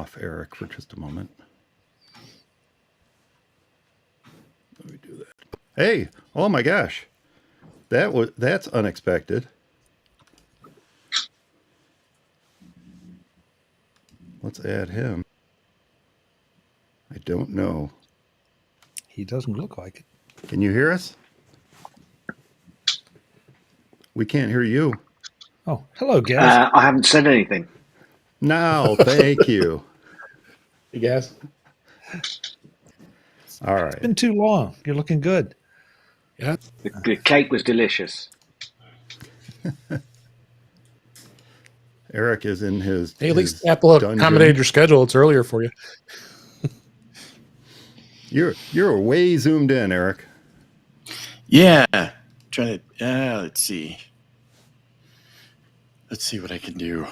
off Eric for just a moment. Let me do that. Hey, oh my gosh. That's unexpected. Let's add him. I don't know. He doesn't look like it. Can you hear us? We can't hear you. Oh, hello, Gaz. I haven't said anything. Now, thank you. Hey, guys. All right. It's been too long. You're looking good. Yeah. The cake was delicious. Eric is in his. Hey, at least Apple accommodated your schedule. It's earlier for you. You're way zoomed in, Eric. Yeah. Trying to. Let's see. Let's see what I can do.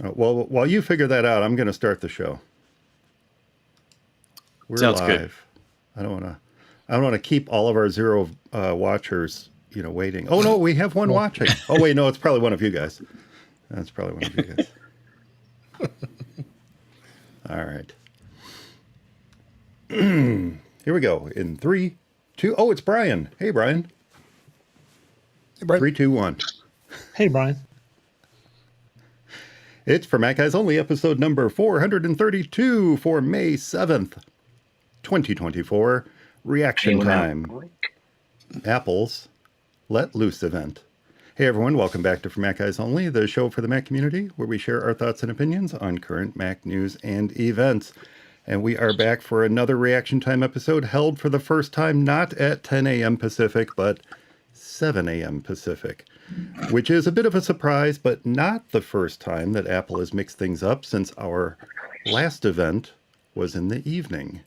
Well, while you figure that out, I'm going to start the show. We're Sounds live. good. I don't want to keep all of our zero watchers, waiting. Oh no, we have one watching. Oh wait, no, it's probably one of you guys. That's probably one of you guys. All right. Here we go. In 3, 2. Oh, it's Brian. Hey, Brian. Hey, Brian. 3, 2, 1. Hey, Brian. It's for Mac Guys Only, episode number 432 for May 7th, 2024. Reaction time. Apple's Let Loose event. Hey everyone, welcome back to For Mac Guys Only, the show for the Mac community, where we share our thoughts and opinions on current Mac news and events. And we are back for another reaction time episode held for the first time not at 10 a.m. Pacific, but 7 a.m. Pacific, which is a bit of a surprise, but not the first time that Apple has mixed things up since our last event was in the evening.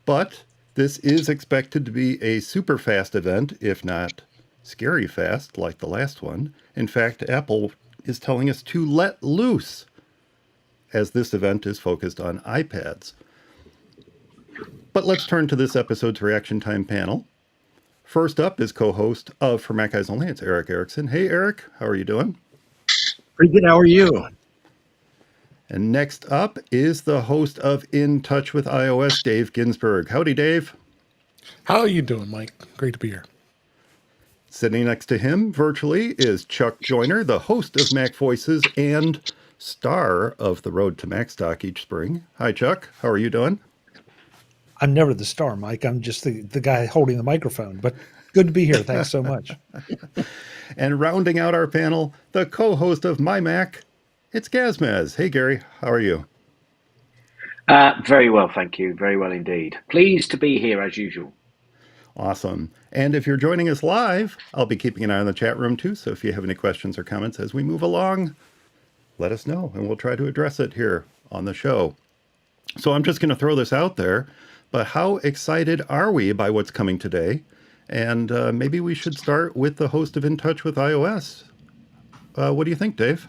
But this is expected to be a super fast event, if not scary fast like the last one. In fact, Apple is telling us to let loose, as this event is focused on iPads. But let's turn to this episode's reaction time panel. First up is co-host of For Mac Guys Only. It's Eric Erickson. Hey, Eric. How are you doing? Pretty good. How are you? And next up is the host of In Touch with iOS, Dave Ginsburg. Howdy, Dave. How are you doing, Mike? Great to be here. Sitting next to him virtually is Chuck Joyner, the host of Mac Voices and star of the Road to Mac Stock each spring. Hi, Chuck. How are you doing? I'm never the star, Mike. I'm just the guy holding the microphone. But good to be here. Thanks so much. And rounding out our panel, the co-host of My Mac, it's Gazmaz. Hey, Gary. How are you? Very well, thank you. Very well indeed. Pleased to be here as usual. Awesome. And if you're joining us live, I'll be keeping an eye on the chat room too. So if you have any questions or comments as we move along, let us know and we'll try to address it here on the show. So I'm just going to throw this out there, but how excited are we by what's coming today? And maybe we should start with the host of In Touch with iOS. What do you think, Dave?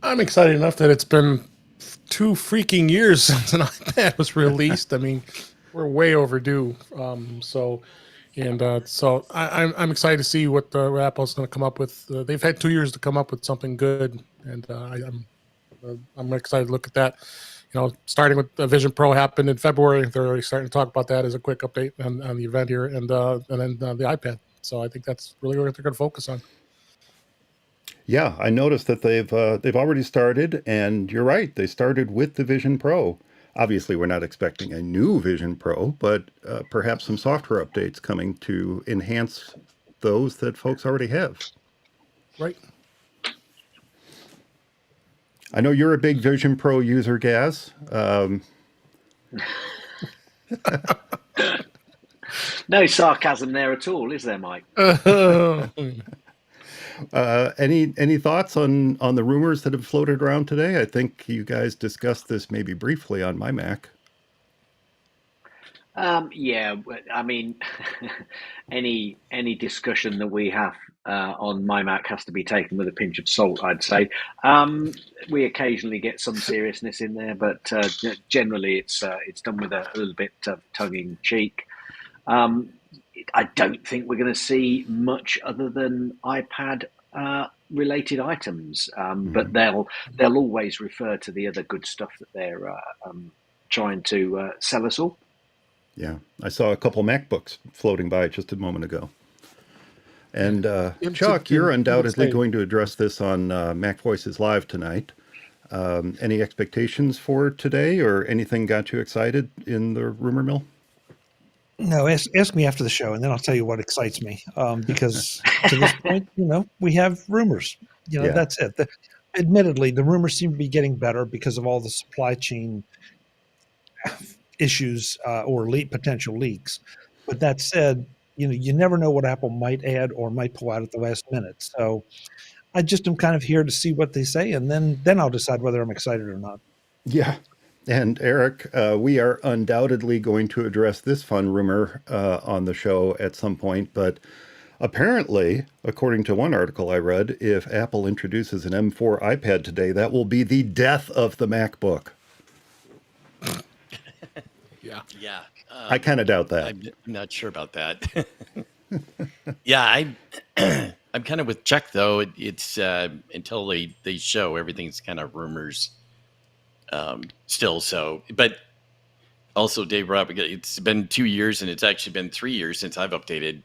I'm excited enough that it's been 2 freaking years since an iPad was released. I mean, we're way overdue. So I'm excited to see what Apple's going to come up with. They've had 2 years to come up with something good, and I'm excited to look at that. Starting with the Vision Pro happened in February. They're already starting to talk about that as a quick update on the event here, and then the iPad. So I think that's really what they're going to focus on. Yeah, I noticed that they've already started, and you're right. They started with the Vision Pro. Obviously, we're not expecting a new Vision Pro, but perhaps some software updates coming to enhance those that folks already have. Right. I know you're a big Vision Pro user, Gaz. No sarcasm there at all, is there, Mike? Any thoughts on the rumors that have floated around today? I think you guys discussed this maybe briefly on My Mac. Yeah, I mean, any discussion that we have on My Mac has to be taken with a pinch of salt, I'd say. We occasionally get some seriousness in there, but generally it's done with a little bit of tongue-in-cheek. I don't think we're going to see much other than iPad related items, but they'll always refer to the other good stuff that they're trying to sell us all. Yeah, I saw a couple MacBooks floating by just a moment ago. And Chuck, you're undoubtedly going to address this on Mac Voices Live tonight. Any expectations for today, or anything got you excited in the rumor mill? No, ask me after the show, and then I'll tell you what excites me. Because to this point, we have rumors. That's it. Admittedly, the rumors seem to be getting better because of all the supply chain issues or potential leaks. But that said, you never know what Apple might add or might pull out at the last minute. So I just am kind of here to see what they say, and then I'll decide whether I'm excited or not. Yeah. And Eric, we are undoubtedly going to address this fun rumor on the show at some point. But apparently, according to one article I read, if Apple introduces an M4 iPad today, that will be the death of the MacBook. Yeah. I kind of doubt that. I'm not sure about that. Yeah, I'm kind of with Chuck, though. It's until they show, everything's kind of rumors still. So, but also, Dave Robb, it's been 2 years, and it's actually been 3 years since I've updated.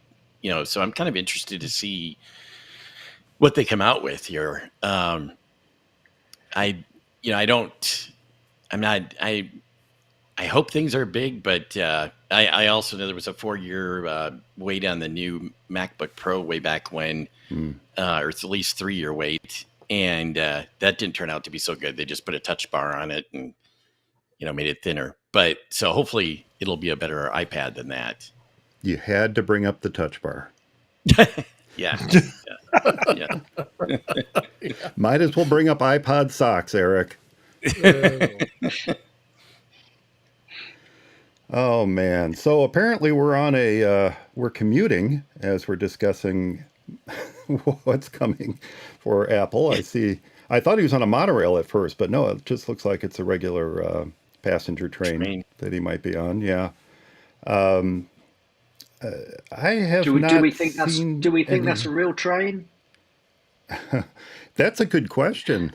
So I'm kind of interested to see what they come out with here. I hope things are big, but I also know there was a 4-year wait on the new MacBook Pro way back when, or it's at least 3-year wait, and that didn't turn out to be so good. They just put a touch bar on it and made it thinner. But so hopefully it'll be a better iPad than that. You had to bring up the touch bar. Yeah. Might as well bring up iPod socks, Eric. Oh man! So apparently we're commuting as we're discussing what's coming for Apple. I thought he was on a monorail at first, but no, it just looks like it's a regular passenger train that he might be on. Yeah. I have do not we think seen that's a real train? That's a good question.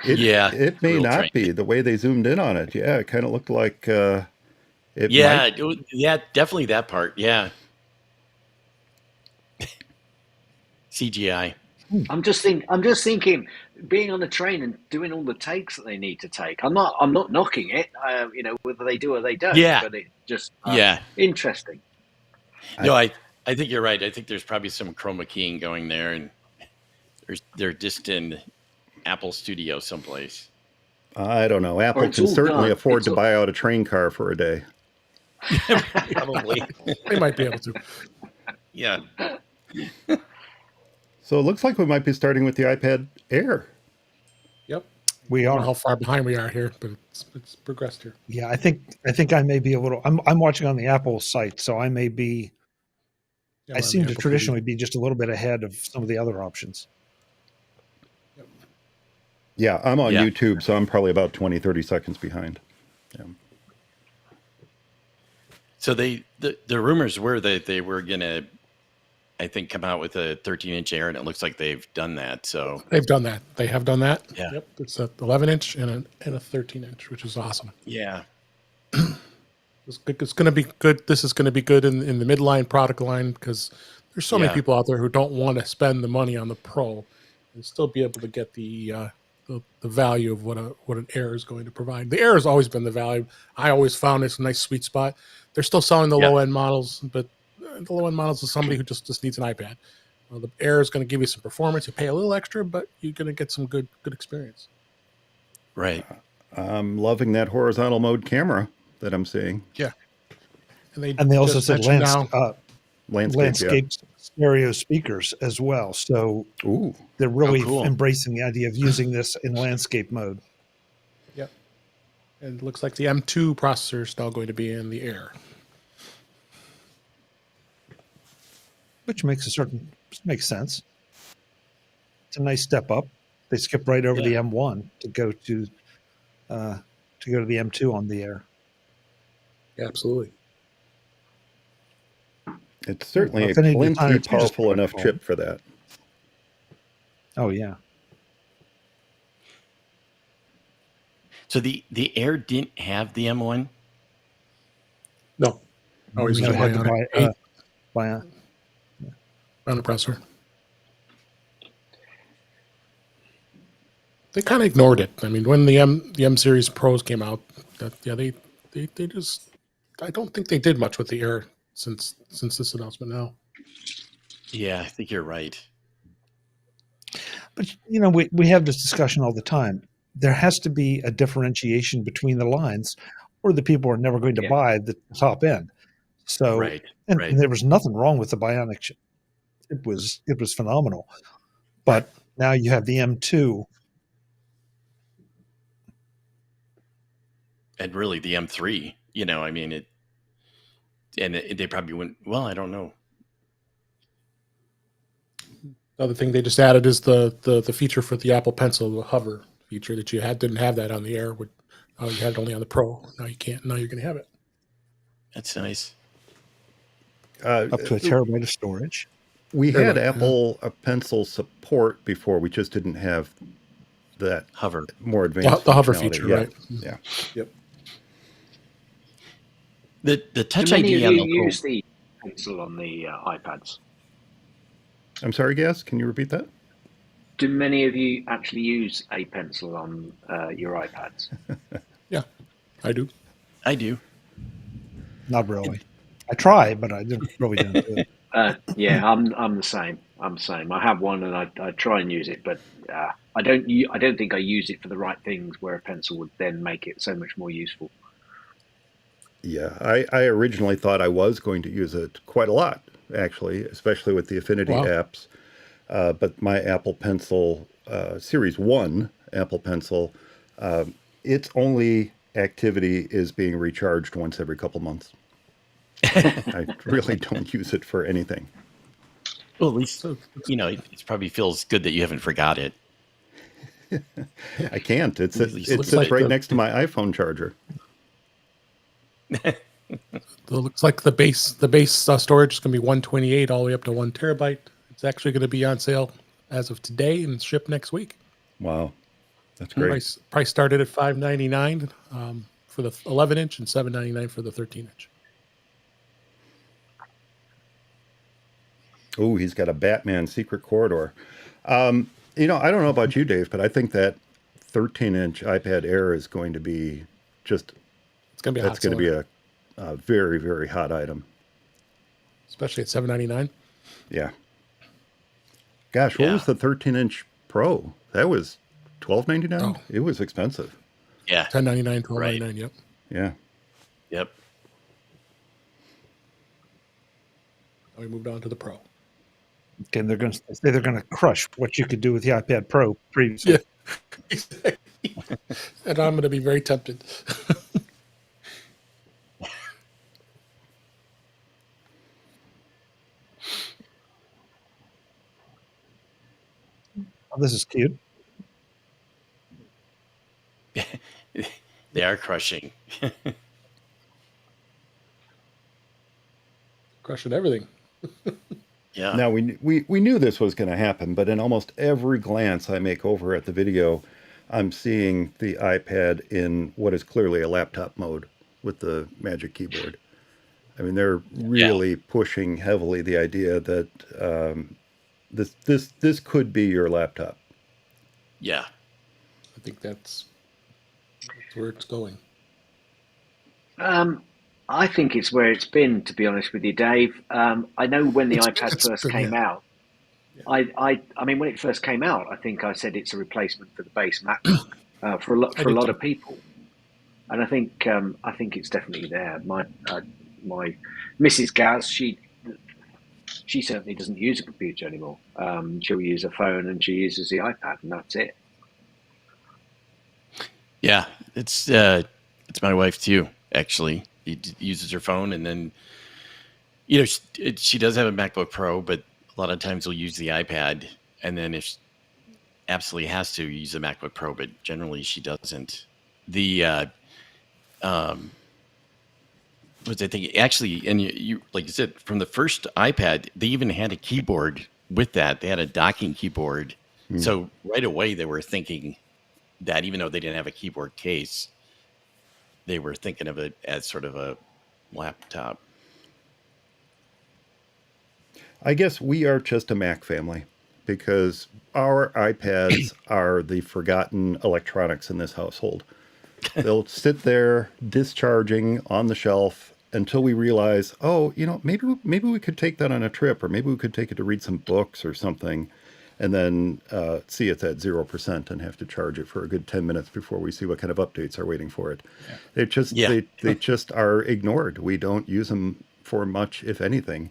It may not be the way they zoomed in on it. Yeah, it kind of looked like. Definitely that part. Yeah. CGI. I'm just thinking, being on the train and doing all the takes that they need to take. I'm not knocking it. Whether they do or they don't. Yeah. But it just interesting. No, I think you're right. I think there's probably some chroma keying going there, and they're just in Apple Studio someplace. I don't know. Apple can certainly afford to buy out a train car for a day. Probably. They might be able to. Yeah. So it looks like we might be starting with the iPad Air. Yep. We I are. don't know how far behind we are here, but it's progressed here. Yeah, I think I may be a little. I'm watching on the Apple site, so I may be. I seem to traditionally be just a little bit ahead of some of the other options. Yep. Yeah, I'm on YouTube, so I'm probably about 20, 30 seconds behind. Yeah. So the rumors were that they were going to, I think, come out with a 13-inch Air, and it looks like they've done that. So they've done that. They have done that. Yeah. Yep. It's a 11-inch and a 13-inch, which is awesome. Yeah. It's going to be good. This is going to be good in the midline product line, because there's so many people out there who don't want to spend the money on the Pro and still be able to get the value of what an Air is going to provide. The Air has always been the value. I always found it's a nice sweet spot. They're still selling the low end models, but the low end models is somebody who just needs an iPad. The Air is going to give you some performance. You pay a little extra, but you're going to get some good experience. Right. I'm loving that horizontal mode camera that I'm seeing. Yeah. And they also said landscape stereo speakers as well. So they're really embracing the idea of using this in landscape mode. Yep. And it looks like the M2 processor is now going to be in the Air. Which makes sense. It's a nice step up. They skipped right over the M1 to go to the M2 on the Air. Yeah, absolutely. It's certainly a plenty powerful enough chip for that. Oh yeah. So the Air didn't have the M1. No, always No, was it a had to Bionic buy 8 buy a, on the processor. They kind of ignored it. I mean, when the M series Pros came out, they just, I don't think they did much with the Air since this announcement now. Yeah, I think you're right. but we have this discussion all the time. There has to be a differentiation between the lines, or the people are never going to buy the top end. So, Right. and Right. there was nothing wrong with the Bionic. It was phenomenal. But now you have the M2. And really the M3, I mean, they probably wouldn't, well, I don't know. The other thing they just added is the feature for the Apple Pencil, the hover feature that you didn't have that on the Air. You had it only on the Pro. Now you can't. Now you're going to have it. That's nice. Up to a terabyte of storage. We had Apple Pencil support before. We just didn't have that hover, more advanced the hover feature, right? Yeah. Yep. The Touch Do many ID of on you the use the pencil on the iPads? I'm sorry, Gaz, can you repeat that? Do many of you actually use a pencil on your iPads? Yeah, I do. I do. Not really. I try, but I really don't do it. Yeah, I'm the same. I'm the same. I have one, and I try and use it, but I don't think I use it for the right things. Where a pencil would then make it so much more useful. Yeah, I originally thought I was going to use it quite a lot, actually, especially with the Affinity apps. But my Apple Pencil Series 1 Apple Pencil, its only activity is being recharged once every couple months. I really don't use it for anything. Well, at least, it probably feels good that you haven't forgot it. I can't. It sits like right next to my iPhone charger. It looks like the base storage is going to be 128 all the way up to 1 terabyte. It's actually going to be on sale as of today and ship next week. Wow, that's great. Price started at $599 for the 11-inch and $799 for the 13-inch. Oh, he's got a Batman secret corridor. I don't know about you, Dave, but I think that 13-inch iPad Air is going to be just. It's going to be that's going to be a very, very hot item, especially at $799. Yeah. Gosh, what was the 13-inch Pro? That was $12.99. Oh. It was expensive. Yeah, $10.99, $12.99. Right. Yep. Yeah. Yep. We moved on to the Pro. Okay, they're going to crush what you could do with the iPad Pro previously. Yeah, exactly. And I'm going to be very tempted. Oh, this is cute. They are crushing. Crushing everything. Yeah. Now, we knew this was going to happen, but in almost every glance I make over at the video, I'm seeing the iPad in what is clearly a laptop mode with the Magic Keyboard. I mean, they're really pushing heavily the idea that this could be your laptop. Yeah. I think that's where it's going. I think it's where it's been, to be honest with you, Dave. I know when the iPad first came out, I mean, when it first came out, I think I said it's a replacement for the base MacBook for a lot of people, and I think it's definitely there. My Mrs. Gaz, she certainly doesn't use a computer anymore. She'll use a phone and she uses the iPad, and that's it. Yeah, it's my wife too. Actually, she uses her phone, and then she does have a MacBook Pro, but a lot of times we'll use the iPad, and then if she absolutely has to use the MacBook Pro, but generally she doesn't. The was I think actually, and you like you said, from the first iPad, they even had a keyboard with that. They had a docking keyboard So right away they were thinking that even though they didn't have a keyboard case, they were thinking of it as sort of a laptop. I guess we are just a Mac family because our iPads are the forgotten electronics in this household. They'll sit there discharging on the shelf until we realize, oh, maybe we could take that on a trip, or maybe we could take it to read some books or something, and then see it's at 0% and have to charge it for a good 10 minutes before we see what kind of updates are waiting for it. Yeah. They just are ignored. We don't use them for much, if anything.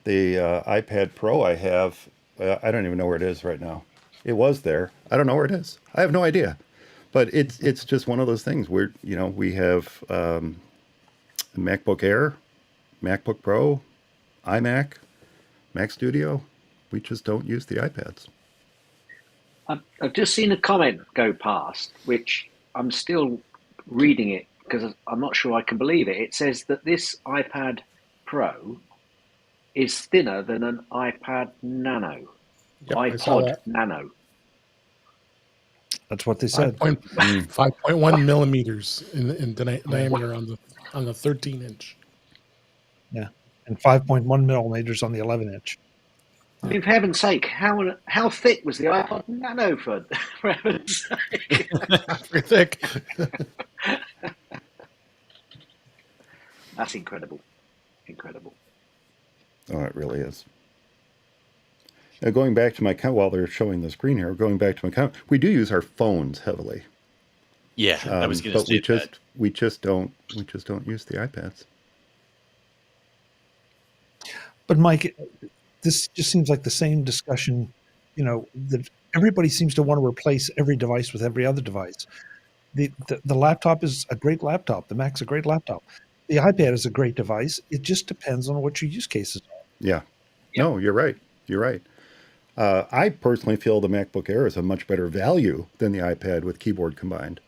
The iPad Pro I have, I don't even know where it is right now. It was there. I don't know where it is. I have no idea. But it's just one of those things where, we have MacBook Air, MacBook Pro, iMac, Mac Studio. We just don't use the iPads. I've just seen a comment go past, which I'm still reading it because I'm not sure I can believe it. It says that this iPad Pro is thinner than an iPad Nano. Yep, iPod Nano. That's what they said. 5.1 millimeters in diameter on the 13-inch. Yeah, and 5.1 millimeters on the 11-inch. For heaven's sake, how thick was the iPod Nano for heaven's sake? Pretty thick. That's incredible. Incredible. Oh, it really is. Now, going back to my while they're showing the screen here, going back to my comment, we do use our phones heavily. Yeah, I was going to say that. We just don't use the iPads. But Mike, this just seems like the same discussion. That everybody seems to want to replace every device with every other device. The laptop is a great laptop. The Mac's a great laptop. The iPad is a great device. It just depends on what your use cases are. Yeah. No, you're right. You're right. I personally feel the MacBook Air is a much better value than the iPad with keyboard combined.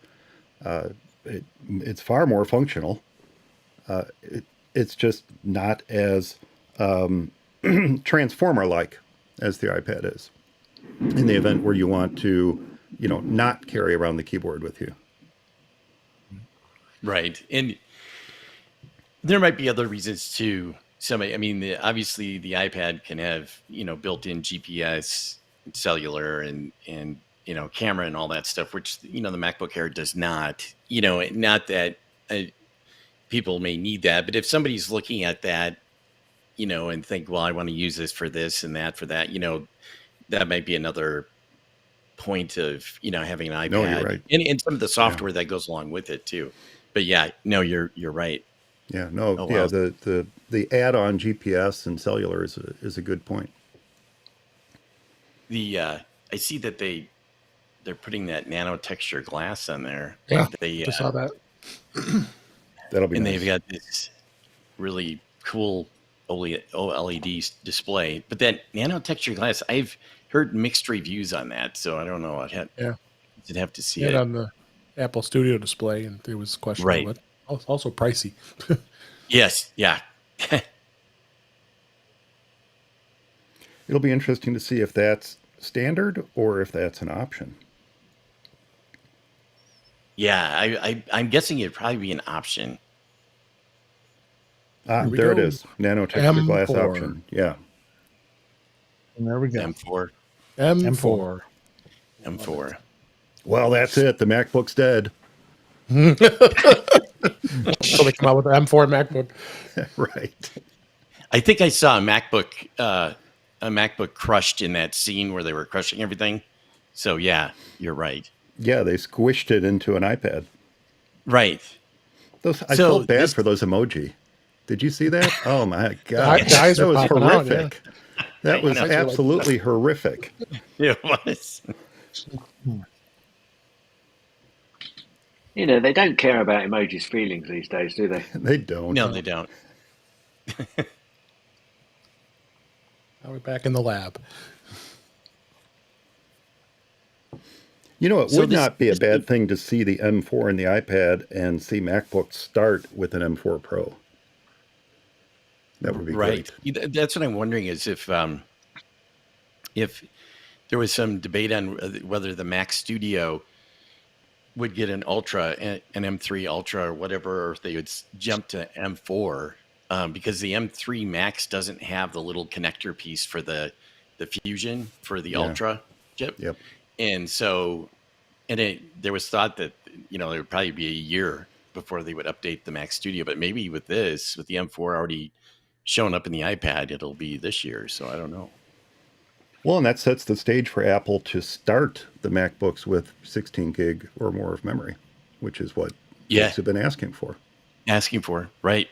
It's far more functional. It's just not as transformer-like as the iPad is in the event where you want to, not carry around the keyboard with you. Right. And there might be other reasons too. Obviously the iPad can have, built-in GPS, cellular, and camera and all that stuff, which, the MacBook Air does not. Not that people may need that, but if somebody's looking at that, and think, well, I want to use this for this and that for that, that might be another point of, having an iPad. No, you're right. And some of the software that goes along with it too. But yeah, no, you're right. Yeah, no, wow. Yeah, the add-on GPS and cellular is a good point. I see that they're putting that nano texture glass on there. Yeah, I saw that. That'll be and nice. They've got this really cool OLED display. But that nano texture glass, I've heard mixed reviews on that, so I don't know. I'd have to see it on the Apple Studio display, and it was questionable. Right. But also pricey. Yes, yeah. It'll be interesting to see if that's standard or if that's an option. Yeah, I'm guessing it'd probably be an option. There it is. Nano texture glass option. Yeah. And there we go. M4. Well, that's it. The MacBook's dead. So they come out with the M4 MacBook. Right. I think I saw a MacBook crushed in that scene where they were crushing everything. So yeah, you're right. Yeah, they squished it into an iPad. Right. I felt bad for those emoji. Did you see that? Oh my God. That was horrific. Yeah. That was absolutely horrific. It was. They don't care about emojis' feelings these days, do they? They don't. No, they don't. Now we're back in the lab. It would not be a bad thing to see the M4 in the iPad and see MacBooks start with an M4 Pro. That would be right. great. That's what I'm wondering is if there was some debate on whether the Mac Studio would get an Ultra, an M3 Ultra or whatever, or if they would jump to M4, because the M3 Max doesn't have the little connector piece for the Fusion for the Ultra chip. Yep. And so, there was thought that, it would probably be a year before they would update the Mac Studio, but maybe with the M4 already showing up in the iPad, it'll be this year. So I don't know. Well, and that sets the stage for Apple to start the MacBooks with 16 gig or more of memory, which is what folks have been asking for. Right.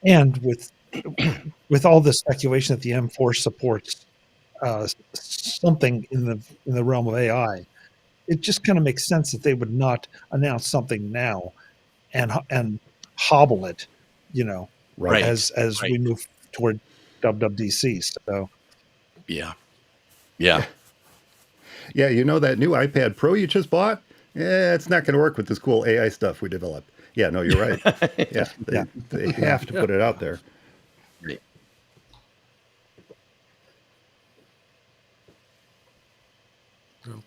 And with all the speculation that the M4 supports something in the realm of AI, it just kind of makes sense that they would not announce something now and hobble it, as we move toward WWDC. So yeah. Yeah, that new iPad Pro you just bought? Yeah, it's not going to work with this cool AI stuff we developed. Yeah, no, you're right. They have to put it out there. Right.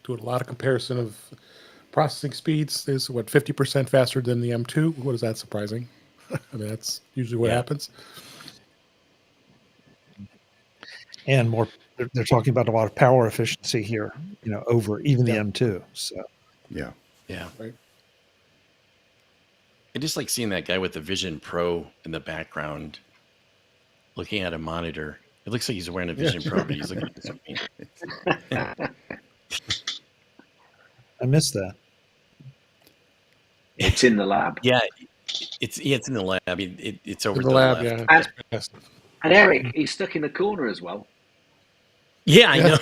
Doing a lot of comparison of processing speeds. Is 50% faster than the M2. What is that surprising? I mean, that's usually what happens. And more, they're talking about a lot of power efficiency here, over even the M2. So yeah. Right. I just like seeing that guy with the Vision Pro in the background, looking at a monitor. It looks like he's wearing a Vision Pro, but he's looking at something. I missed that. It's in the lab. Yeah, it's in the lab. I mean, it's over in the to lab. the left. Yeah. And Eric, he's stuck in the corner as well. Yeah, I know.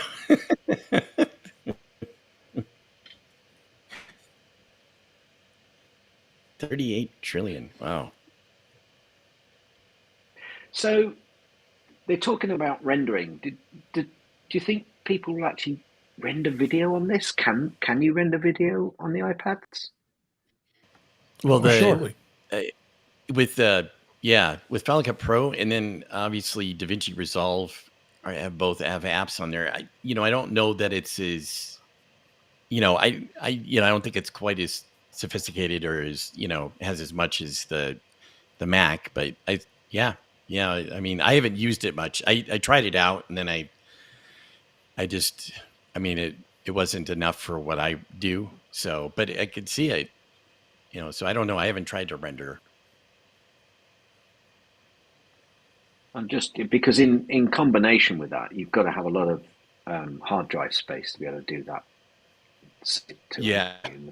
38 trillion. Wow. So they're talking about rendering. Do you think people will actually render video on this? Can you render video on the iPads? Well, surely. With Final Cut Pro, and then obviously DaVinci Resolve both have apps on there. I don't know that it's as, I don't think it's quite as sophisticated or as, has as much as the Mac, but I mean, I haven't used it much. I tried it out, and then it wasn't enough for what I do. So, but I could see it, so I don't know. I haven't tried to render. And just because in combination with that, you've got to have a lot of hard drive space to be able to do that.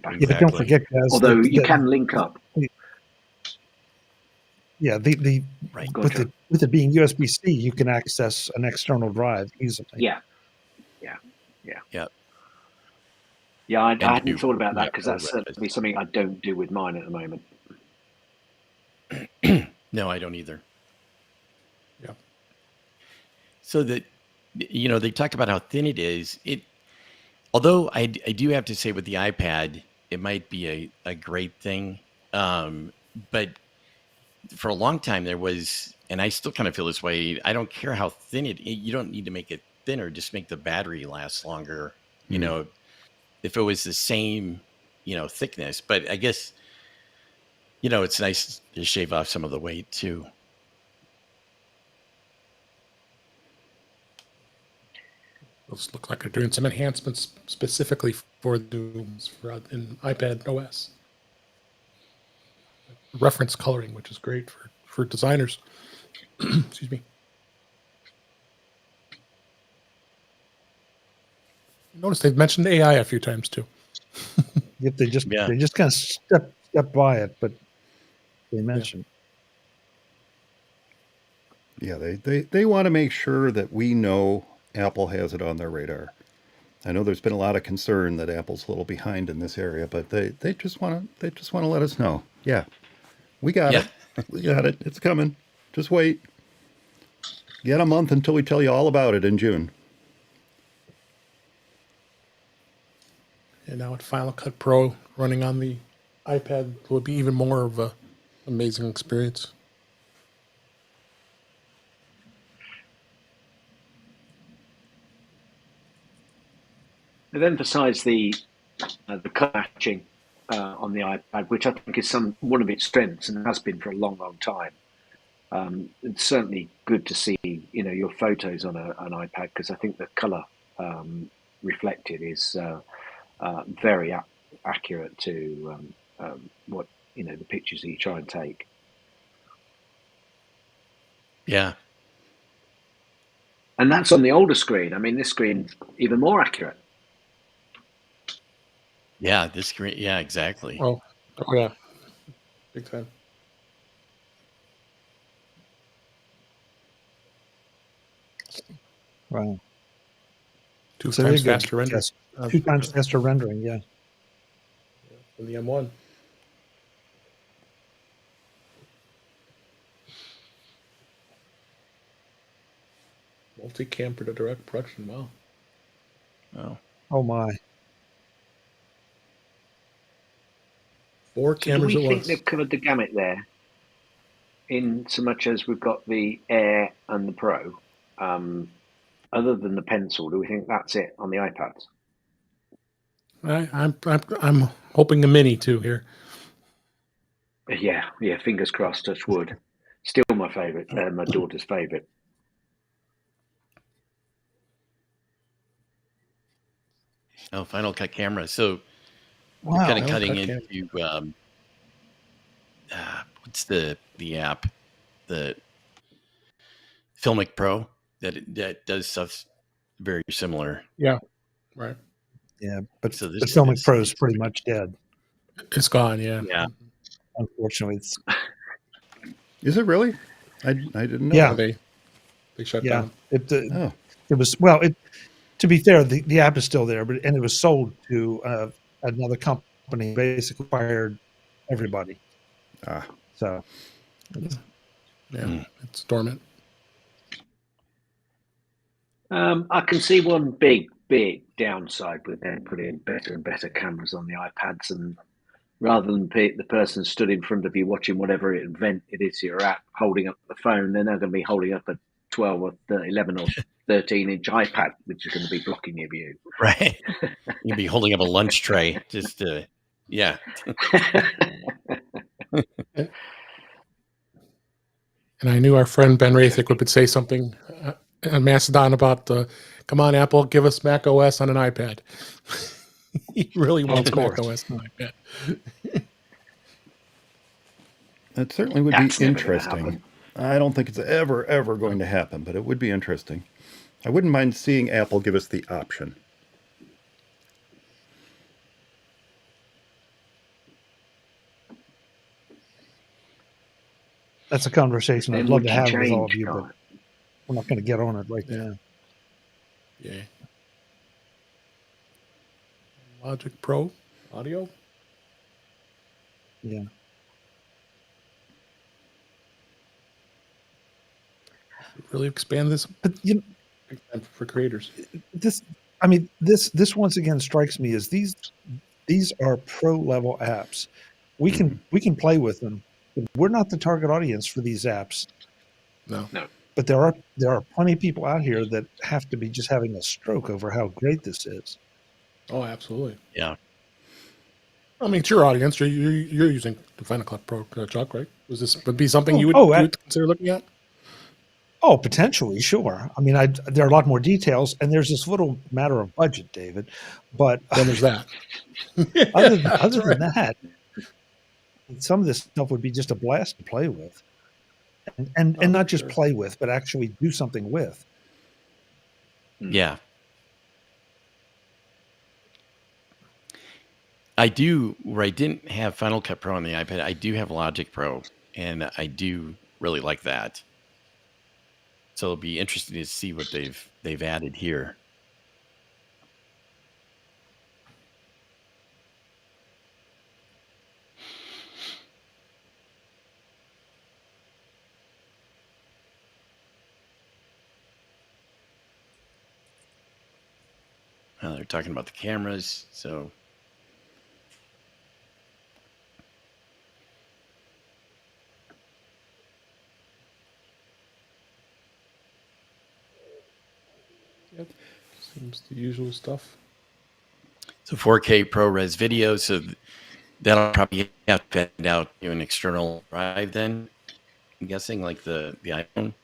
But don't forget, guys. Although you can link up. Yeah, with it being USB-C, you can access an external drive easily. Yeah. I hadn't thought about that because that's certainly something I don't do with mine at the moment. No, I don't either. Yeah. So that, they talk about how thin it is. Although I do have to say with the iPad, it might be a great thing. But for a long time there was, and I still kind of feel this way, I don't care how thin you don't need to make it thinner, just make the battery last longer. If it was the same, thickness, but I guess, it's nice to shave off some of the weight too. Those look like they're doing some enhancements specifically for Dooms in iPad OS. Reference coloring, which is great for designers. Excuse me. Notice they've mentioned AI a few times too. Yep, they just kind of step by it, but they mentioned. Yeah, they want to make sure that we know Apple has it on their radar. I know there's been a lot of concern that Apple's a little behind in this area, but they just want to let us know. Yeah, we got it. We got it. It's coming. Just wait. Get a month until we tell you all about it in June. And now with Final Cut Pro running on the iPad will be even more of a amazing experience. They've emphasised the colour matching on the iPad, which I think is one of its strengths and has been for a long, long time. It's certainly good to see, your photos on an iPad, because I think the colour reflected is very accurate to what the pictures that you try and take. Yeah. And that's on the older screen. I mean, this screen's even more accurate. Yeah, this screen. Yeah, exactly. Oh yeah, big time. Wow. Two So times they're good. faster rendering. Yes. 2 times faster rendering, yeah. Than the M1. Multi-cam for the direct production. Wow. Oh. Oh my. 4 cameras do at we think once. they've covered the gamut there? In so much as we've got the Air and the Pro, other than the pencil, do we think that's it on the iPads? I'm hoping a mini too here. Yeah. Fingers crossed. Touch wood. Still my favourite. My daughter's favourite. Oh, Final Cut camera. So Wow. you're kind of Final cutting Cut into what's the app, the Filmic Pro that does stuff very similar. Yeah. Right. Yeah, but So the Filmic Pro is pretty much dead. It's gone. Yeah. Yeah. Unfortunately, Is it really? I didn't know. Yeah. that. They shut yeah. down. It was well. To be fair, the app is still there, but it was sold to another company. Basically, acquired everybody. Ah. So Yeah, it's dormant. I can see one big downside with them putting better and better cameras on the iPads, and rather than the person stood in front of you watching whatever event it is you're at, holding up the phone, they're now going to be holding up a 12 or 11 or 13-inch iPad, which is going to be blocking your view. Right. You'd be holding up a lunch tray just to, yeah. And I knew our friend Ben Rathick would say something on Mastodon about come on, Apple, give us macOS on an iPad. He really wants macOS on an iPad. That certainly would That's be never gonna interesting. happen. I don't think it's ever going to happen, but it would be interesting. I wouldn't mind seeing Apple give us the option. that's a conversation I'd Then love would to you have with all of change, you, Carl? but we're not going to get on it right now. Yeah. Logic Pro audio. Yeah. Really expand this, But for creators. This once again strikes me as these are pro level apps. We can play with them, but we're not the target audience for these apps. No. But there are plenty of people out here that have to be just having a stroke over how great this is. Oh, absolutely. Yeah. I mean, it's your audience. You're using the Final Cut Pro, Chuck, right? Would be something you would consider looking at? Oh, potentially, sure. I mean, there are a lot more details, and there's this little matter of budget, David. But then there's that. other than that, some of this stuff would be just a blast to play with, and not just play with, but actually do something with. Yeah. I do, where I didn't have Final Cut Pro on the iPad, I do have Logic Pro, and I do really like that. So it'll be interesting to see what they've added here. They're talking about the cameras, so yep, seems the usual stuff. So 4K ProRes video. So that'll probably have to send out to an external drive then. I'm guessing like the iPhone.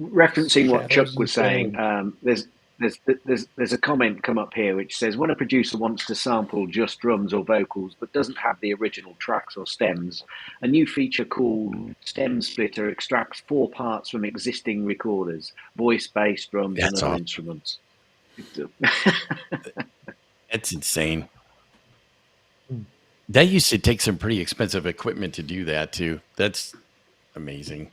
Referencing what Chuck Shadows was and saying, there's a comment come up here which says, when a producer wants to sample just drums or vocals but doesn't have the original tracks or stems, a new feature called Stem Splitter extracts 4 parts from existing recorders: voice, bass, drums, That's and other awesome. instruments. That's insane. That used to take some pretty expensive equipment to do that too. That's amazing.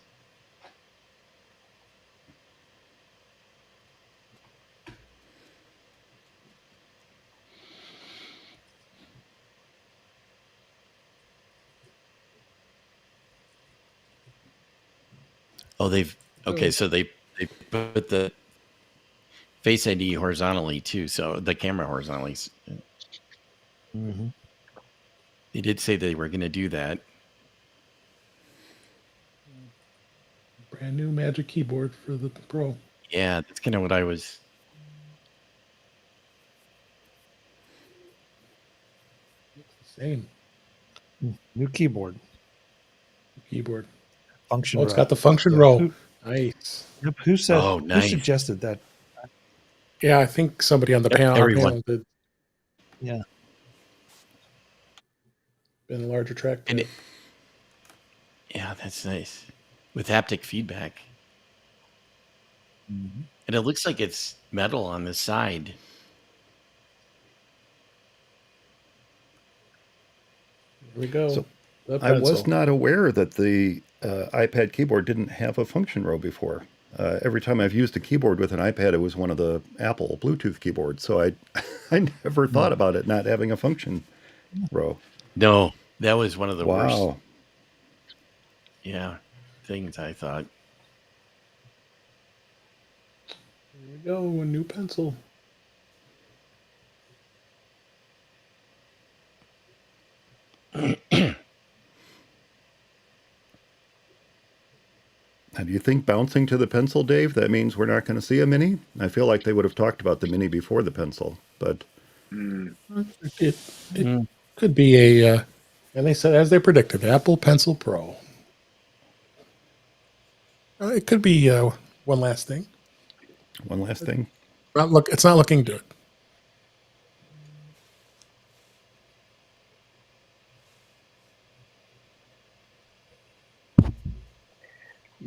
Oh, so they put the Face ID horizontally too, so the camera horizontally. Mm-hmm. They did say they were going to do that. brand new Magic Keyboard for the Pro. Yeah, that's kind of what I was. It's the same New keyboard. keyboard. Function. Oh, it's row. got the function Yeah. row. Nice. Yep. Who said? Oh, nice. Who suggested that? Yeah, I think somebody on the panel, everyone. did. Yeah. Been a larger track. And yeah, that's nice. With haptic feedback. Mm-hmm. And it looks like it's metal on the side. Here we go. So, The I was pencil. not aware that the iPad keyboard didn't have a function row before. Every time I've used a keyboard with an iPad, it was one of the Apple Bluetooth keyboards. So I never thought about it not having a function row. No, that was one of the worst. Wow. Yeah, things I thought. Here we go. A new pencil. Now, do you think bouncing to the pencil, Dave, that means we're not going to see a mini? I feel like they would have talked about the mini before the pencil, but It could be a, and they said, as they predicted, Apple Pencil Pro. It could be one last thing. one last thing. It's not looking good.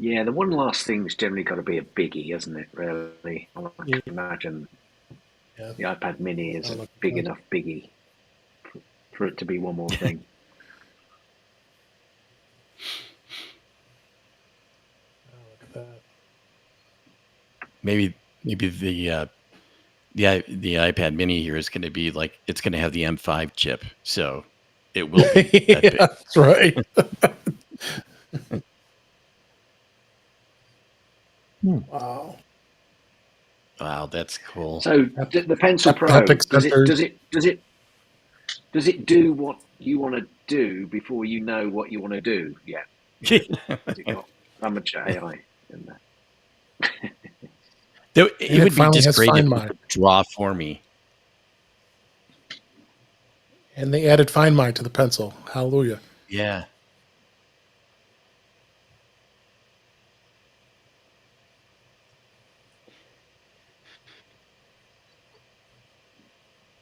Yeah, the one last thing's generally got to be a biggie, hasn't it? Really, I can imagine Yeah. the iPad Mini is I'll a look big at enough biggie for it to be one more thing. Look at that. Maybe the iPad Mini here is going to be like, it's going to have the M5 chip, so it will be that big. That's right. Wow. Wow, that's cool. So the Pencil Pro, Haptic does it do what you want to do before you know what you want to do? Yeah. Has it got that much AI in there? It would be finally just has great if Find it My. could draw for me. And they added Find My to the pencil. Hallelujah. Yeah.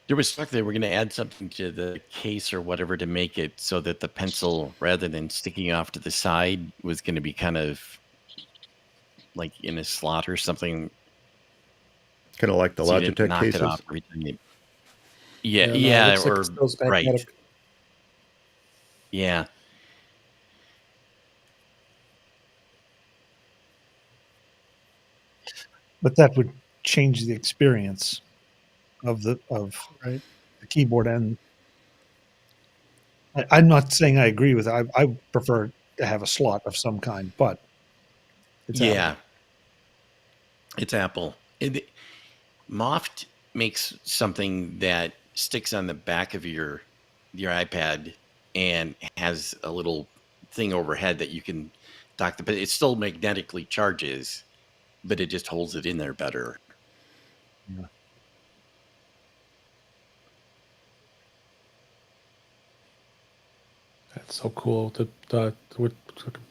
There was talk they were going to add something to the case or whatever to make it so that the pencil, rather than sticking off to the side, was going to be kind of like in a slot or something. Kind of like the So you didn't Logitech knock it cases. off every time you... Yeah, No, yeah, it looks like or it spills right. magnetic. Yeah. But that would change the experience of the Right. the keyboard. And I'm not saying I agree with it. I prefer to have a slot of some kind, but it's Yeah. Apple. It's Apple. Moft makes something that sticks on the back of your iPad and has a little thing overhead that you can dock the, but it still magnetically charges, but it just holds it in there better. Yeah. That's so cool. With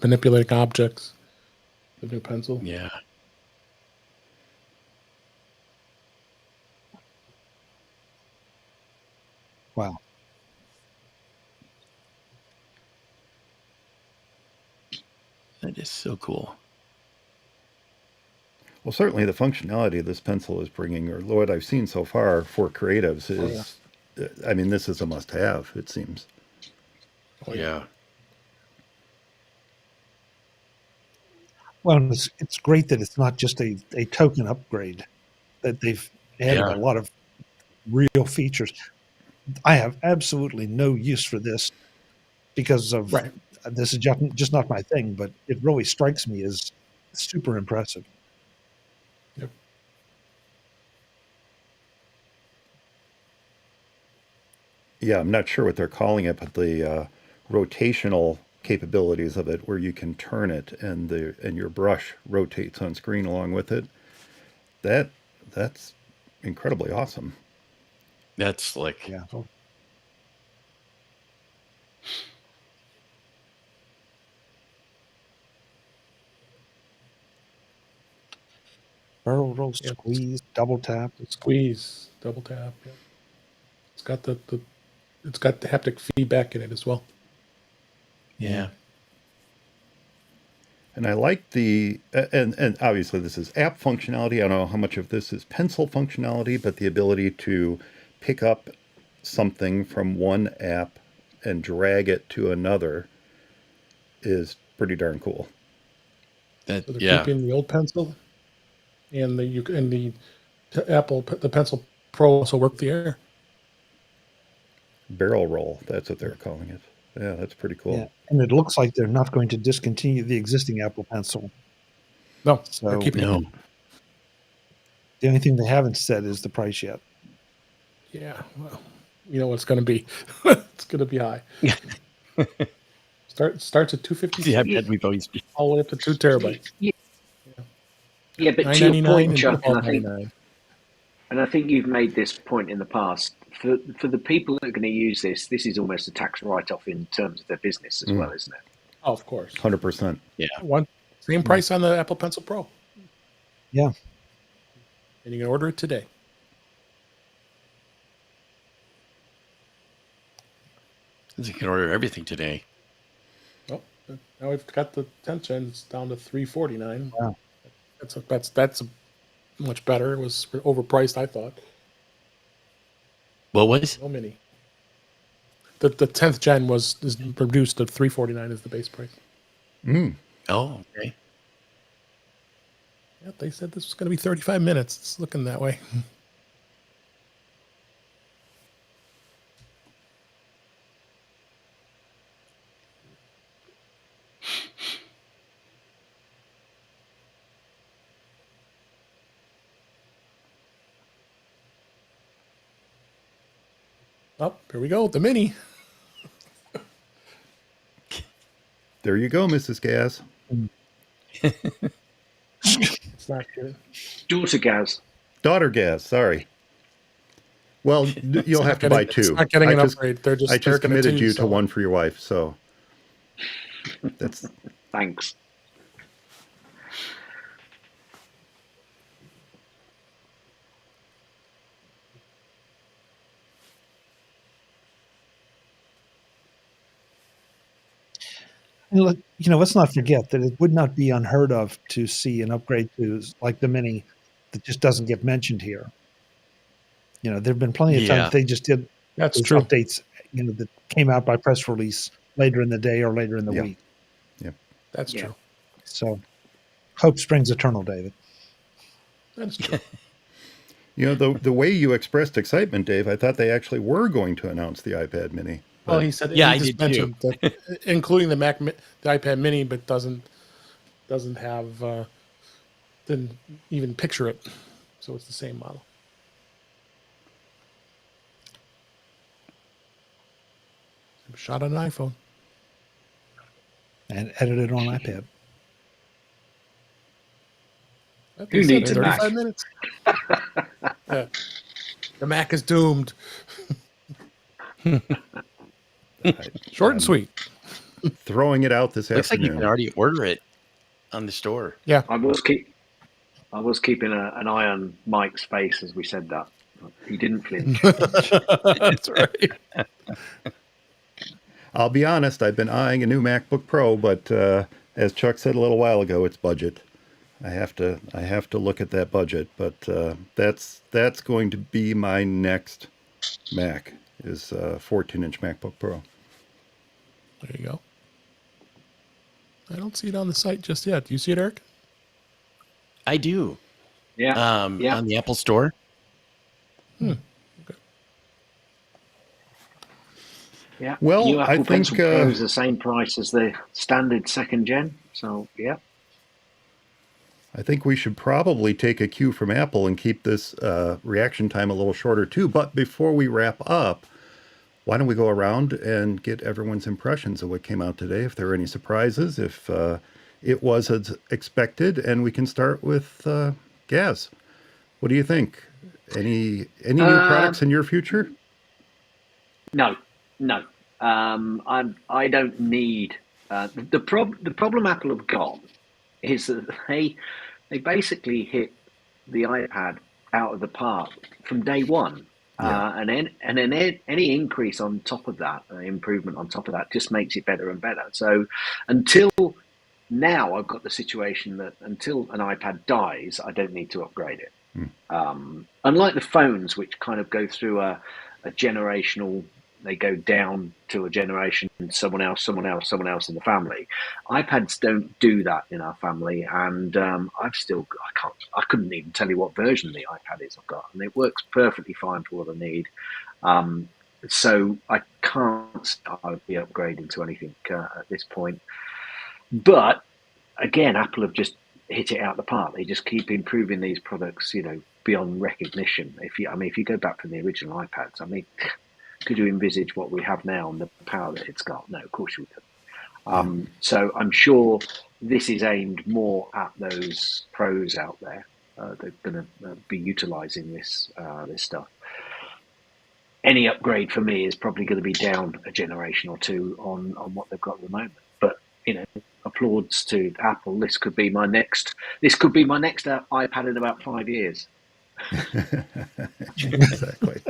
manipulating objects. The new pencil. Yeah. Wow. That is so cool. Well, certainly the functionality this pencil is bringing, or what I've seen so far for creatives, is, I mean, this is a must-have, it seems. Oh, yeah. Well, it's great that it's not just a token upgrade, that they've added a lot of real features. I have absolutely no use for this because of this is just not my thing, but it really strikes me as super impressive. Yep. Yeah, I'm not sure what they're calling it, but the rotational capabilities of it, where you can turn it and your brush rotates on screen along with it. That's incredibly awesome. That's slick. Yeah. Barrel roll, squeeze, double tap. Squeeze, double tap. Yeah. It's got it's got the haptic feedback in it as well. Yeah. And I like the, and obviously this is app functionality. I don't know how much of this is pencil functionality, but the ability to pick up something from one app and drag it to another is pretty darn cool. So they're keeping the old pencil, and the Pencil Pro also work the air. Barrel roll, that's what they're calling it. Yeah, that's pretty cool. Yeah. And it looks like they're not going to discontinue the existing Apple Pencil. No, so they're keeping it. The only thing they haven't said is the price yet. Yeah, well, you know what it's going to be. It's going to be high. Starts at $256. Yeah, I bet we've always been all the way up to 2 terabytes. Yeah, but to your point, Chuck, and I think you've made this point in the past. For the people that are going to use this is almost a tax write-off in terms of their business as well, isn't it? Oh, of course. 100%. Yeah. Same price on the Apple Pencil Pro. Yeah. And you can order it today. You can order everything today. Oh, now we've got the 10th gen. It's down to $349. Wow. That's much better. It was overpriced, I thought. What was? No mini. The 10th gen is reduced to $349 is the base price. Oh, okay. Yeah, they said this was going to be 35 minutes. It's looking that way. Oh, here we go. The mini. There you go, Mrs. Gaz. It's not good. Daughter Gaz. Daughter Gaz, sorry. Well, you'll have to buy two. It's not getting an upgrade. I just committed you to one for your wife, so that's. Thanks. Let's not forget that it would not be unheard of to see an upgrade to like the Mini that just doesn't get mentioned here. There have been plenty of times they just did those updates, that came out by press release later in the day or later in the week. Yeah, that's true. So, hope springs eternal, David. That's true. The way you expressed excitement, Dave, I thought they actually were going to announce the iPad Mini. Well, he said, yeah, he just mentioned that, including the iPad Mini, but doesn't have didn't even picture it, so it's the same model. Shot on an iPhone. and edit it on iPad. Who needs a Mac? 35 minutes. Yeah. The Mac is doomed. Short and sweet. Throwing it out this Looks like you afternoon. can already order it on the store. Yeah. I was keeping an eye on Mike's face as we said that. He didn't flinch. That's right. I'll be honest, I've been eyeing a new MacBook Pro, but as Chuck said a little while ago, it's budget. I have to look at that budget, but that's going to be my next Mac is a 14-inch MacBook Pro. There you go. I don't see it on the site just yet. Do you see it, Eric? I do. Yeah. Yeah. On the Apple Store. Okay. Yeah. Well, New Apple I think Pencil Pro is the same price as the standard second gen. So yeah. I think we should probably take a cue from Apple and keep this reaction time a little shorter too. But before we wrap up, why don't we go around and get everyone's impressions of what came out today? If there are any surprises, if it was as expected, and we can start with Gaz. What do you think? Any new products in your future? No. I don't need the problem Apple have got is that they basically hit the iPad out of the park from day one. Yeah. And then any increase on top of that, improvement on top of that, just makes it better and better. So until now, I've got the situation that until an iPad dies, I don't need to upgrade it. Unlike the phones, which kind of go through a generational, they go down to a generation, someone else in the family. iPads don't do that in our family, and I couldn't even tell you what version the iPad is I've got, and it works perfectly fine for what I need. So I can't start the upgrading to anything at this point. But again, Apple have just hit it out the park. They just keep improving these products, beyond recognition. If you go back from the original iPads, could you envisage what we have now and the power that it's got? No, of course you couldn't. So I'm sure this is aimed more at those pros out there. They're going to be utilizing this stuff. Any upgrade for me is probably going to be down a generation or two on what they've got at the moment. But applauds to Apple. This could be my next iPad in about 5 years. Exactly.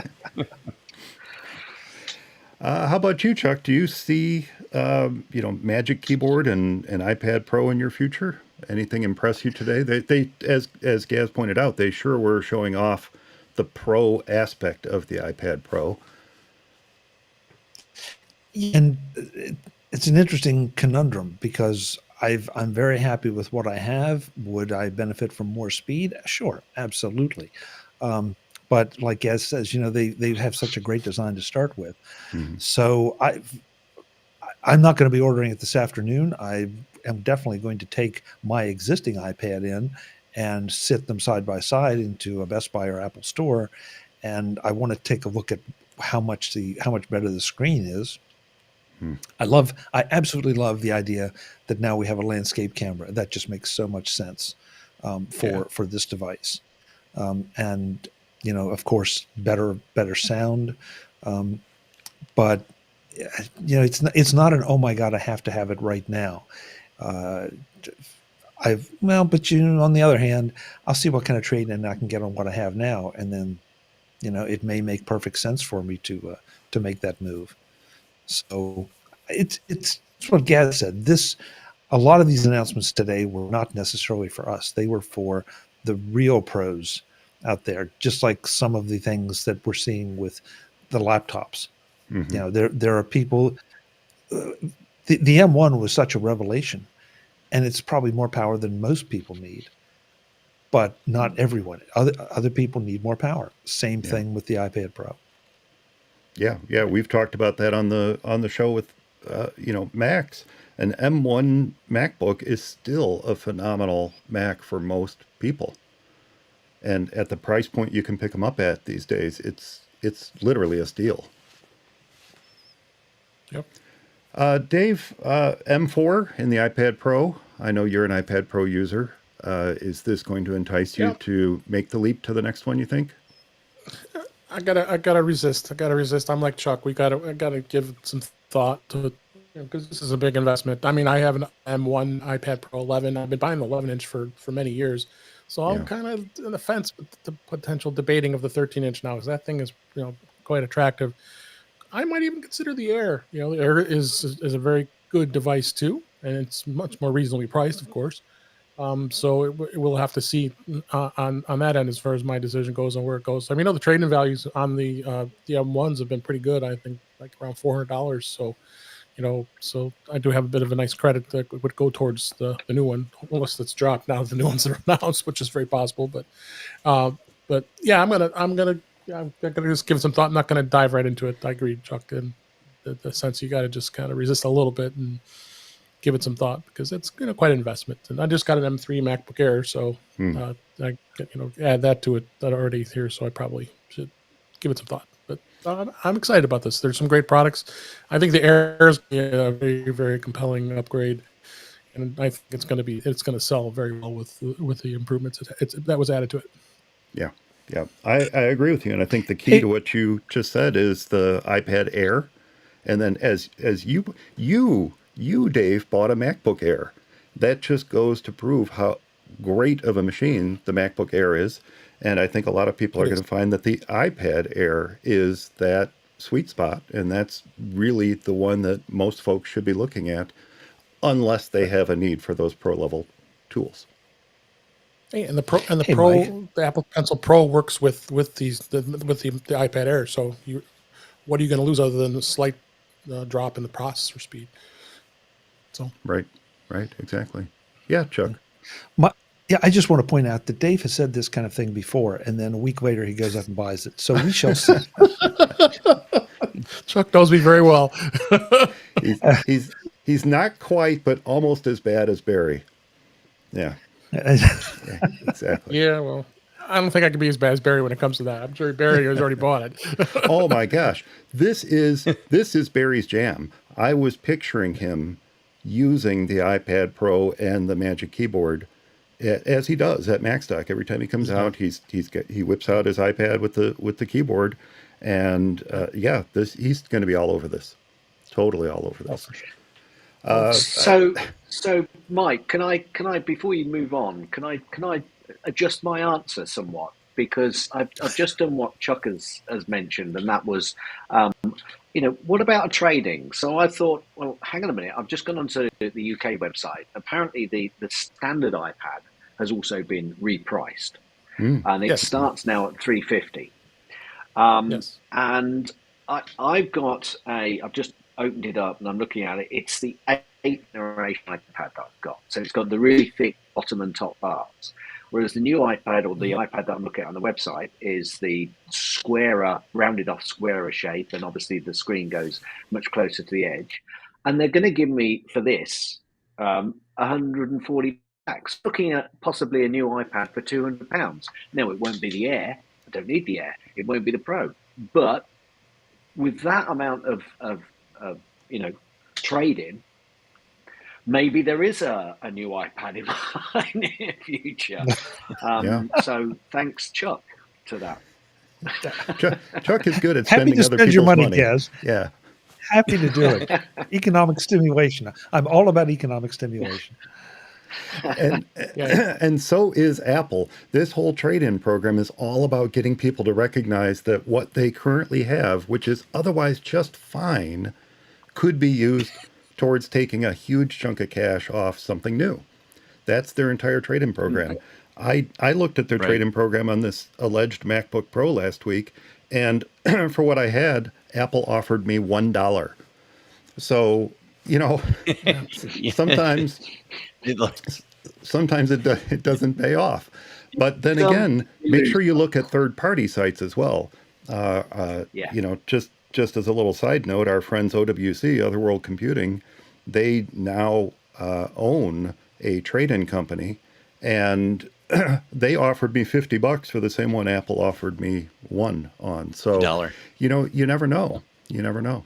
How about you, Chuck? Do you see, Magic Keyboard and iPad Pro in your future? Anything impress you today? They as Gaz pointed out, they sure were showing off the Pro aspect of the iPad Pro. And it's an interesting conundrum because I'm very happy with what I have. Would I benefit from more speed? Sure, absolutely. But like Gaz says, they have such a great design to start with. Mm-hmm. So I'm not going to be ordering it this afternoon. I am definitely going to take my existing iPad in and sit them side by side into a Best Buy or Apple store. And I want to take a look at how much better the screen is. I absolutely love the idea that now we have a landscape camera. That just makes so much sense for this device. And of course, better sound. But it's not an, oh my God, I have to have it right now. But on the other hand, I'll see what kind of trade-in I can get on what I have now, and then, it may make perfect sense for me to make that move. So it's what Gaz said. A lot of these announcements today were not necessarily for us. They were for the real pros out there, just like some of the things that we're seeing with the laptops. Mm-hmm. There are people. The M1 was such a revelation, and it's probably more power than most people need, but not everyone. Other people need more power. Same thing with the iPad Pro. Yeah, we've talked about that on the show with Macs. An M1 MacBook is still a phenomenal Mac for most people, and at the price point you can pick them up at these days, it's literally a steal. Yep. Dave, M4 in the iPad Pro. I know you're an iPad Pro user. Is this going to entice you to make the leap to the next one, you think? I gotta resist. I'm like Chuck. I gotta give it some thought to it, because this is a big investment. I mean, I have an M1 iPad Pro 11. I've been buying the 11-inch for many years, so I'm kind of on the fence with the potential debating of the 13-inch now, because that thing is quite attractive. I might even consider the Air. The Air is a very good device too, and it's much more reasonably priced, of course. So we'll have to see on that end as far as my decision goes and where it goes. I mean, the trading values on the M1s have been pretty good. I think like around $400. So, so I do have a bit of a nice credit that would go towards the new one, unless it's dropped now that the new ones are announced, which is very possible. But yeah, I'm gonna just give it some thought. I'm not gonna dive right into it. I agree, Chuck, in the sense you got to just kind of resist a little bit and give it some thought, because it's quite an investment. And I just got an M3 MacBook Air, so I add that to it that already here. So I probably should give it some thought. But I'm excited about this. There's some great products. I think the Air is a very, very compelling upgrade, and I think it's going to sell very well with the improvements that was added to it. Yeah. Yeah, I agree with you, and I think the key to what you just said is the iPad Air, and then as you Dave bought a MacBook Air, that just goes to prove how great of a machine the MacBook Air is, and I think a lot of people are going to find that the iPad Air is that sweet spot, and that's really the one that most folks should be looking at, unless they have a need for those pro level tools. Hey, and the Apple Pencil Pro works with the iPad Air. So what are you going to lose other than the slight drop in the processor speed? So right, exactly. Yeah, Chuck. I just want to point out that Dave has said this kind of thing before, and then a week later he goes up and buys it. So we shall see. Chuck knows me very well. he's not quite, but almost as bad as Barry. Yeah. Yeah, exactly. Yeah, well, I don't think I can be as bad as Barry when it comes to that. I'm sure Barry has already bought it. Oh my gosh, this is Barry's jam. I was picturing him using the iPad Pro and the Magic Keyboard as he does at MacStock. Every time he comes out, he whips out his iPad with the keyboard, and he's going to be all over this, totally all over this. So Mike, can I before you move on, can I adjust my answer somewhat, because I've just done what Chuck has mentioned, and that was, what about trading? So I thought, well, hang on a minute, I've just gone onto the UK website. Apparently the standard iPad has also been repriced, and it starts now at $350. Yes. And I've just opened it up and I'm looking at it. It's the 8th generation iPad that I've got. So it's got the really thick bottom and top bars. Whereas the new iPad, or the iPad that I'm looking at on the website, is the rounded off squarer shape. And obviously the screen goes much closer to the edge. And they're going to give me, for this, 140 bucks. Looking at possibly a new iPad for £200. No, it won't be the Air. I don't need the Air. It won't be the Pro. But with that amount of trade-in, maybe there is a new iPad in my near future. So thanks, Chuck, to that. Chuck is good at spending other people's your money, money. Gaz. Yeah. Happy to do it. Economic stimulation. I'm all about economic stimulation. And so is Apple. This whole trade-in program is all about getting people to recognize that what they currently have, which is otherwise just fine, could be used towards taking a huge chunk of cash off something new. That's their entire trade-in program. I looked at their trade-in program on this alleged MacBook Pro last week, and for what I had, Apple offered me $1. So, sometimes it doesn't pay off. But then again, make sure you look at third-party sites as well. Just as a little side note, our friends OWC, Otherworld Computing, they now own a trade-in company, and they offered me $50 for the same one Apple offered me $1 on. So, $1. You never know. You never know.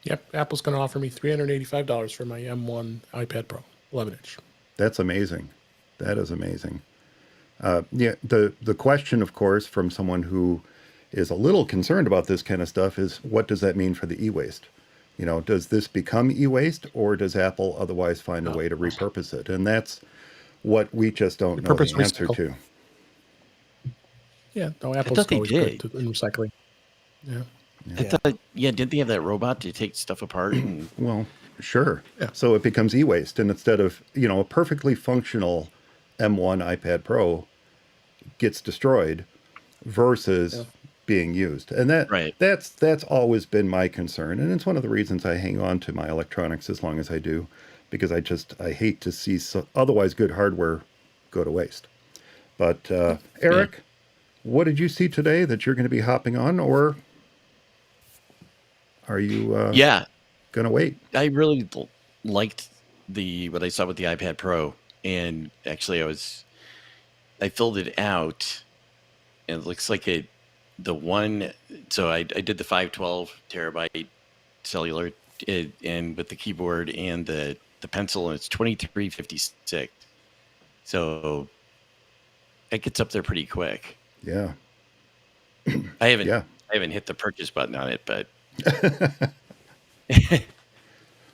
Yep, Apple's going to offer me $385 for my M1 iPad Pro, 11-inch. That's amazing. That is amazing. Yeah, the question, of course, from someone who is a little concerned about this kind of stuff is, what does that mean for the e-waste? You know, does this become e-waste, or does Apple otherwise find a way to repurpose it? And that's what we just don't know the answer to. Yeah, no, Apple's always good in recycling. Yeah. I thought, didn't they have that robot to take stuff apart? Well, sure. Yeah. So it becomes e-waste, and instead of, a perfectly functional M1 iPad Pro gets destroyed versus being used. And that's always been my concern, and it's one of the reasons I hang on to my electronics as long as I do, because I hate to see otherwise good hardware go to waste. But Eric, what did you see today that you're going to be hopping on, or are you going to wait? I really liked what I saw with the iPad Pro, and actually I filled it out, and it looks like so I did the 512 terabyte cellular, and with the keyboard and the pencil, and it's 2356. So it gets up there pretty quick. Yeah. I haven't hit the purchase button on it, but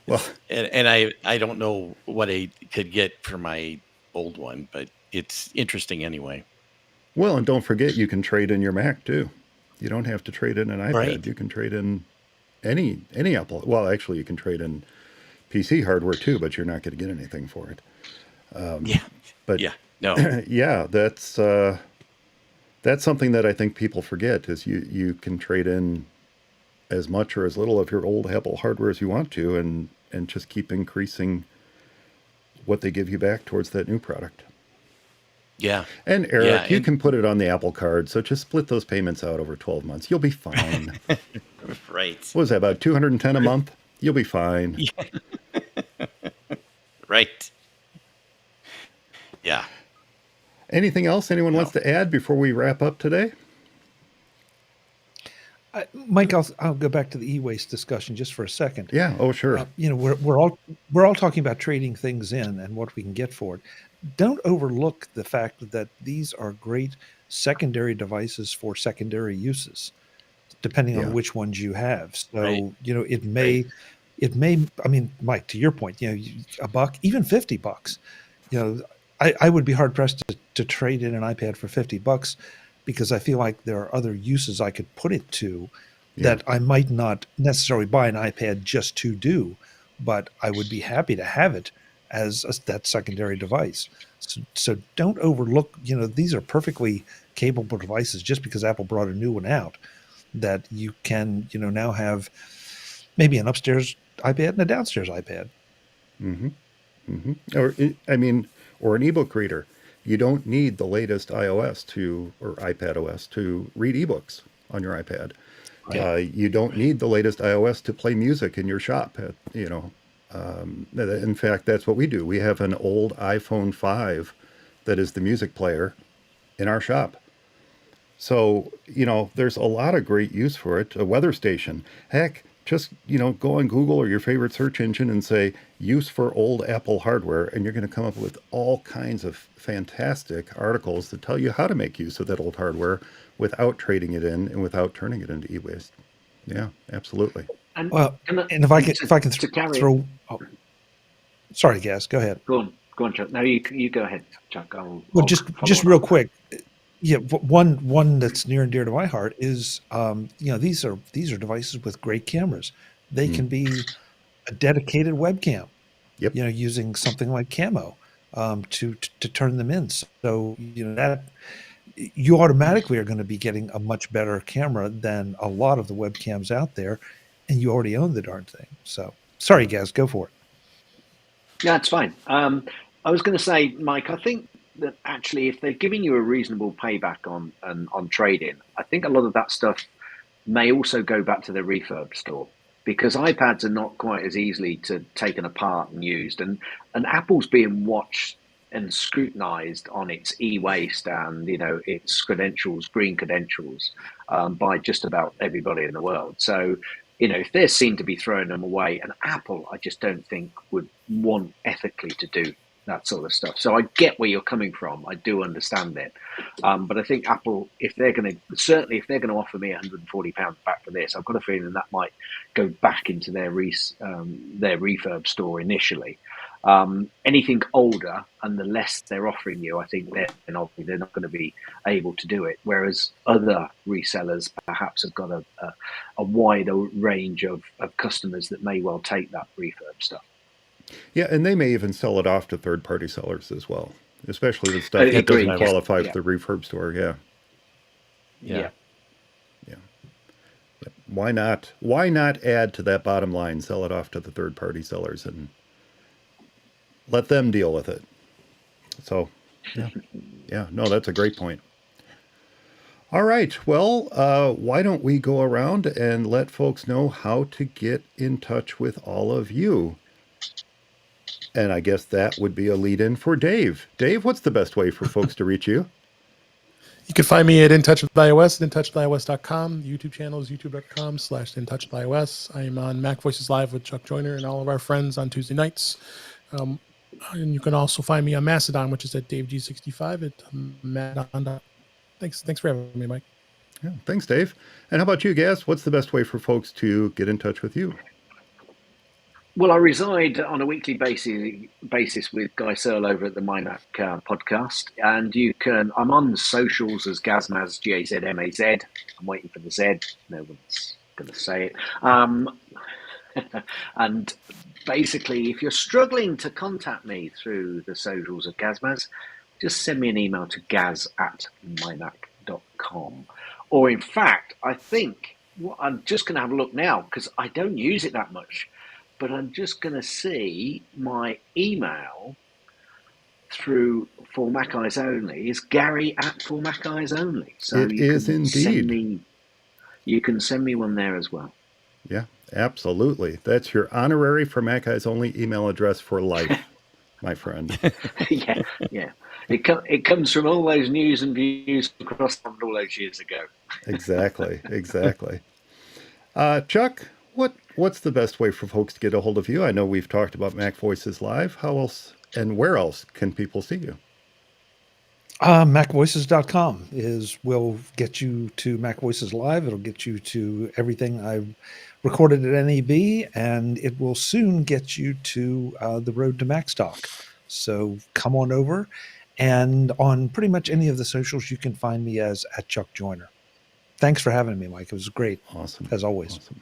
well, and I don't know what I could get for my old one, but it's interesting anyway. Well, and don't forget, you can trade in your Mac too. You don't have to trade in an iPad. Right. You can trade in any Apple. Well, actually, you can trade in PC hardware too, but you're not going to get anything for it. That's something that I think people forget, is you can trade in as much or as little of your old Apple hardware as you want to, and just keep increasing what they give you back towards that new product. Yeah. And Eric, you can put it on the Apple Card, so just split those payments out over 12 months. You'll be fine. Right. What was that, about $210 a month? You'll be fine. Yeah. Right. Yeah. Anything else anyone wants to add before we wrap up today? Mike, I'll go back to the e-waste discussion just for a second. Yeah. Oh, sure. We're all talking about trading things in and what we can get for it. Don't overlook the fact that these are great secondary devices for secondary uses, depending on which ones you have. So, it may, I mean, Mike, to your point, $1, even $50, I would be hard pressed to trade in an iPad for $50, because I feel like there are other uses I could put it to that I might not necessarily buy an iPad just to do, but I would be happy to have it as that secondary device. So don't overlook, these are perfectly capable devices just because Apple brought a new one out, that you can, now have maybe an upstairs iPad and a downstairs iPad. Mm-hmm. Mm-hmm. Or an ebook reader. You don't need the latest iOS or iPad OS to read ebooks on your iPad. Right. You don't need the latest iOS to play music in your shop. In fact, that's what we do. We have an old iPhone 5 that is the music player in our shop. So, there's a lot of great use for it. A weather station. Heck, just, go on Google or your favorite search engine and say use for old Apple hardware, and you're going to come up with all kinds of fantastic articles that tell you how to make use of that old hardware without trading it in and without turning it into e-waste. Yeah, absolutely. And if I can throw, sorry, Gaz, go ahead. Go on, Chuck. No, you go ahead, Chuck. Just real quick. Yeah, one that's near and dear to my heart is, these are devices with great cameras. They can be a dedicated webcam. Yep. Using something like Camo to turn them in. So that you automatically are going to be getting a much better camera than a lot of the webcams out there, and you already own the darn thing. So sorry, Gaz, go for it. Yeah, it's fine. I was going to say, Mike, I think that actually, if they're giving you a reasonable payback on trade-in, I think a lot of that stuff may also go back to the refurb store, because iPads are not quite as easily taken apart and used, and Apple's being watched and scrutinized on its e-waste and its green credentials by just about everybody in the world. So if they're seen to be throwing them away, and Apple, I just don't think would want ethically to do that sort of stuff. So I get where you're coming from. I do understand it. But I think Apple, if they're going to offer me £140 back for this, I've got a feeling that might go back into their refurb store initially. Anything older and the less they're offering you, I think they're not going to be able to do it. Whereas other resellers perhaps have got a wider range of customers that may well take that refurb stuff. Yeah, and they may even sell it off to third-party sellers as well, especially the stuff that doesn't qualify for the refurb store. Yeah. Why not? Why not add to that bottom line? Sell it off to the third-party sellers and let them deal with it. So, no, that's a great point. All right. Well, why don't we go around and let folks know how to get in touch with all of you? And I guess that would be a lead-in for Dave. Dave, what's the best way for folks to reach you? You can find me at In Touch with iOS at intouchwithios.com. The YouTube channel is youtube.com/intouchwithios. I am on Mac Voices Live with Chuck Joyner and all of our friends on Tuesday nights. And you can also find me on Mastodon, which is at DaveG65 at Mastodon. Thanks for having me, Mike. Yeah, thanks, Dave. And how about you, Gaz? What's the best way for folks to get in touch with you? Well, I reside on a weekly basis with Guy Searle over at the MyMac podcast, and I'm on the socials as Gazmaz, Gazmaz. I'm waiting for the Z. No one's going to say it. And basically, if you're struggling to contact me through the socials of Gazmaz, just send me an email to gaz@mymac.com. Or in fact, I think I'm just going to have a look now because I don't use it that much. But I'm just going to see my email through For Mac Eyes Only is Gary@For Mac Eyes Only. So it is indeed. You can send me one there as well. Yeah, absolutely. That's your honorary For Mac Eyes Only email address for life, my friend. Yeah. It comes from all those news and views across all those years ago. Exactly. Chuck, what's the best way for folks to get a hold of you? I know we've talked about Mac Voices Live. How else and where else can people see you? MacVoices.com will get you to Mac Voices Live. It'll get you to everything I've recorded at NEB, and it will soon get you to the road to MacStock. So come on over, and on pretty much any of the socials, you can find me as @ChuckJoyner. Thanks for having me, Mike. It was great. Awesome. As always. Awesome.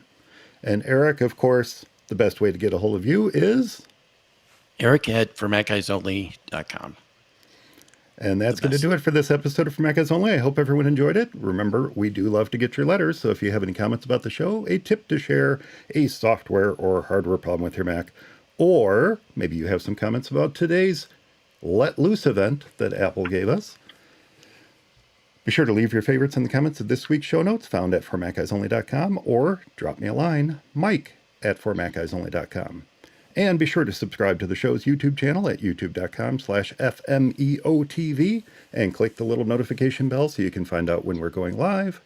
And Eric, of course, the best way to get a hold of you is? Eric@ForMacEyesOnly.com. And that's going to do it for this episode of For Mac Eyes Only. I hope everyone enjoyed it. Remember, we do love to get your letters, so if you have any comments about the show, a tip to share, a software or hardware problem with your Mac, or maybe you have some comments about today's Let Loose event that Apple gave us, be sure to leave your favorites in the comments of this week's show notes found at ForMacEyesOnly.com, or drop me a line, Mike@ForMacEyesOnly.com. And be sure to subscribe to the show's YouTube channel at youtube.com/FMEOTV and click the little notification bell so you can find out when we're going live.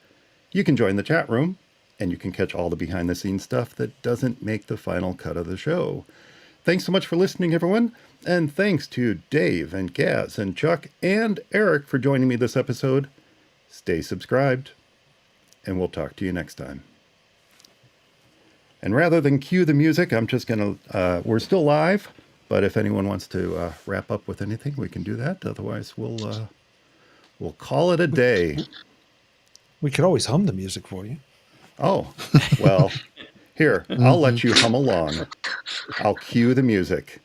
You can join the chat room, and you can catch all the behind-the-scenes stuff that doesn't make the final cut of the show. Thanks so much for listening, everyone. And thanks to Dave and Gaz and Chuck and Eric for joining me this episode. Stay subscribed, and we'll talk to you next time. And rather than cue the music, I'm just going to, we're still live, but if anyone wants to wrap up with anything, we can do that. Otherwise, we'll call it a day. We could always hum the music for you. Oh, well, here, I'll let you hum along. I'll cue the music.